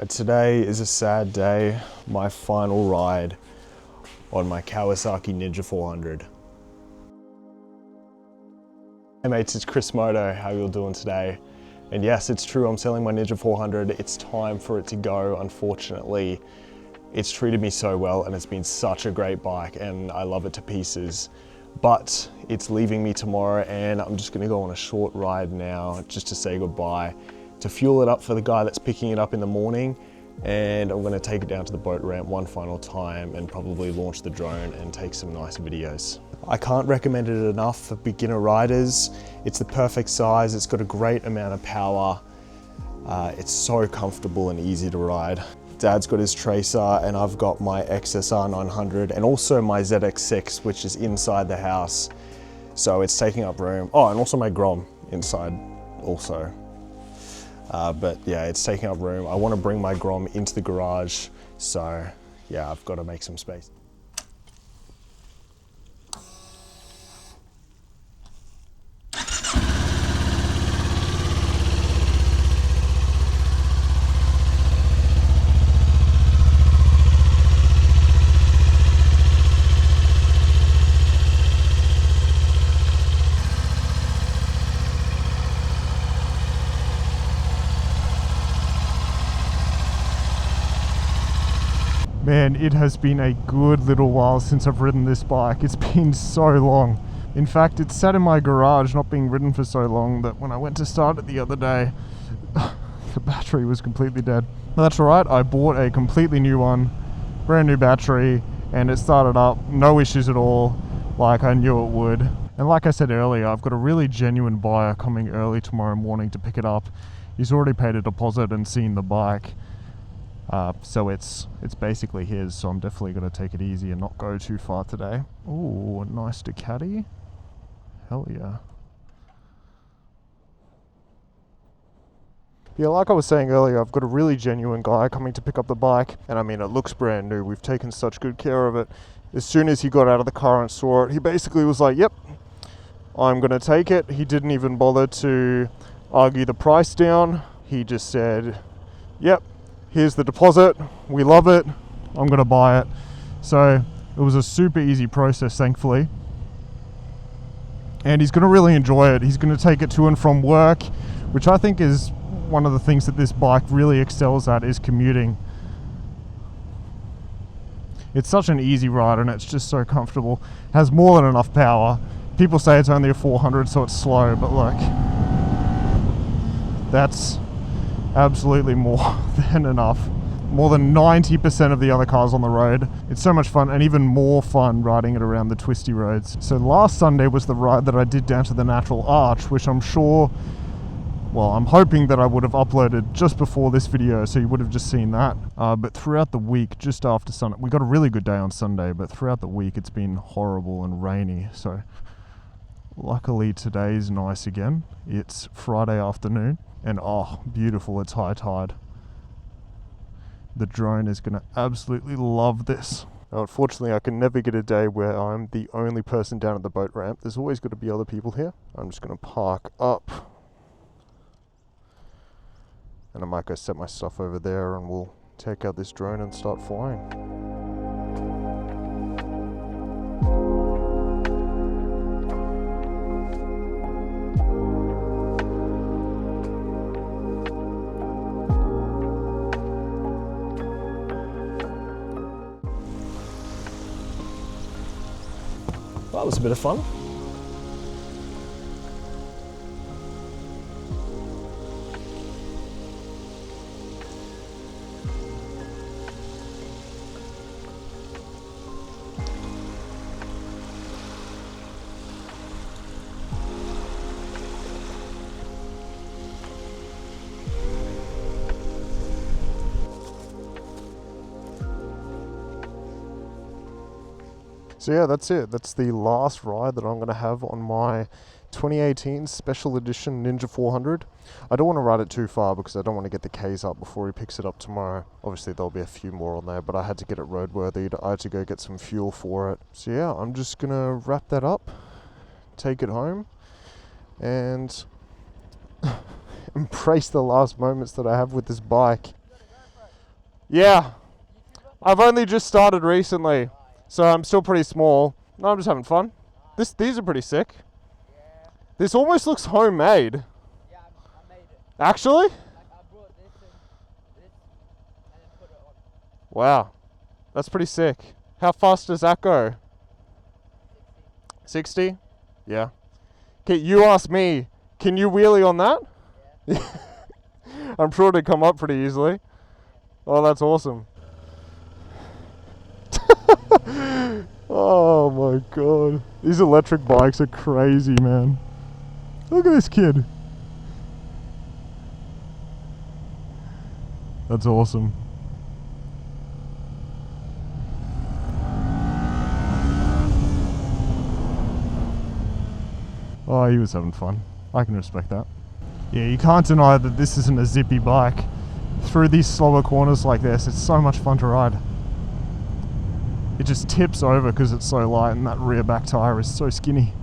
Today is a sad day, my final ride on my Kawasaki Ninja 400. Hey mates, it's Chris Moto, how you all doing today? And yes, it's true, I'm selling my Ninja 400. It's time for it to go, unfortunately. It's treated me so well and it's been such a great bike and I love it to pieces. But it's leaving me tomorrow and I'm just gonna go on a short ride now just to say goodbye, to fuel it up for the guy that's picking it up in the morning, and I'm gonna take it down to the boat ramp one final time and probably launch the drone and take some nice videos. I can't recommend it enough for beginner riders. It's the perfect size, it's got a great amount of power. It's so comfortable and easy to ride. Dad's got his Tracer and I've got my XSR 900 and also my ZX6, which is inside the house. So it's taking up room. Oh, and also my Grom inside also. But yeah, it's taking up room. I want to bring my Grom into the garage. So yeah, I've got to make some space. Man, it has been a good little while since I've ridden this bike. It's been so long. In fact, it's sat in my garage not being ridden for so long that when I went to start it the other day, the battery was completely dead. But that's alright, I bought a completely new one, brand new battery, and it started up, no issues at all, like I knew it would. And like I said earlier, I've got a really genuine buyer coming early tomorrow morning to pick it up. He's already paid a deposit and seen the bike. So it's basically his, so I'm definitely going to take it easy and not go too far today. Ooh, nice Ducati. Hell yeah. Yeah, like I was saying earlier, I've got a really genuine guy coming to pick up the bike, and I mean, it looks brand new. We've taken such good care of it. As soon as he got out of the car and saw it, he basically was like, yep, I'm going to take it. He didn't even bother to argue the price down. He just said, yep, here's the deposit, we love it, I'm gonna buy it. So it was a super easy process, thankfully. And he's gonna really enjoy it. He's gonna take it to and from work, which I think is one of the things that this bike really excels at, is commuting. It's such an easy ride and it's just so comfortable. Has more than enough power. People say it's only a 400, so it's slow, but like, that's absolutely more than enough. More than 90% of the other cars on the road. It's so much fun, and even more fun riding it around the twisty roads. So last Sunday was the ride that I did down to the Natural Arch, which I'm sure, well, I'm hoping that I would have uploaded just before this video, so you would have just seen that. But throughout the week, just after Sunday, we got a really good day on Sunday, but throughout the week it's been horrible and rainy. So luckily today's nice again. It's Friday afternoon. And oh, beautiful, it's high tide. The drone is gonna absolutely love this. Now, unfortunately, I can never get a day where I'm the only person down at the boat ramp. There's always got to be other people here. I'm just gonna park up. And I might go set my stuff over there and we'll take out this drone and start flying. That was a bit of fun. So yeah, that's it. That's the last ride that I'm going to have on my 2018 Special Edition Ninja 400. I don't want to ride it too far because I don't want to get the Ks up before he picks it up tomorrow. Obviously there'll be a few more on there, but I had to get it roadworthy. I had to go get some fuel for it. So yeah, I'm just going to wrap that up, take it home, and embrace the last moments that I have with this bike. Yeah. I've only just started recently, so I'm still pretty small. No, I'm just having fun. These are pretty sick. This almost looks homemade. Yeah, I made it. Actually? I brought this and then put it on. Wow. That's pretty sick. How fast does that go? 60. 60? Yeah. Okay, you ask me, can you wheelie on that? Yeah. I'm sure it'd come up pretty easily. Oh, that's awesome. Oh my god. These electric bikes are crazy, man. Look at this kid. That's awesome. Oh, he was having fun. I can respect that. Yeah, you can't deny that this isn't a zippy bike. Through these slower corners like this, it's so much fun to ride. It just tips over because it's so light and that rear back tyre is so skinny.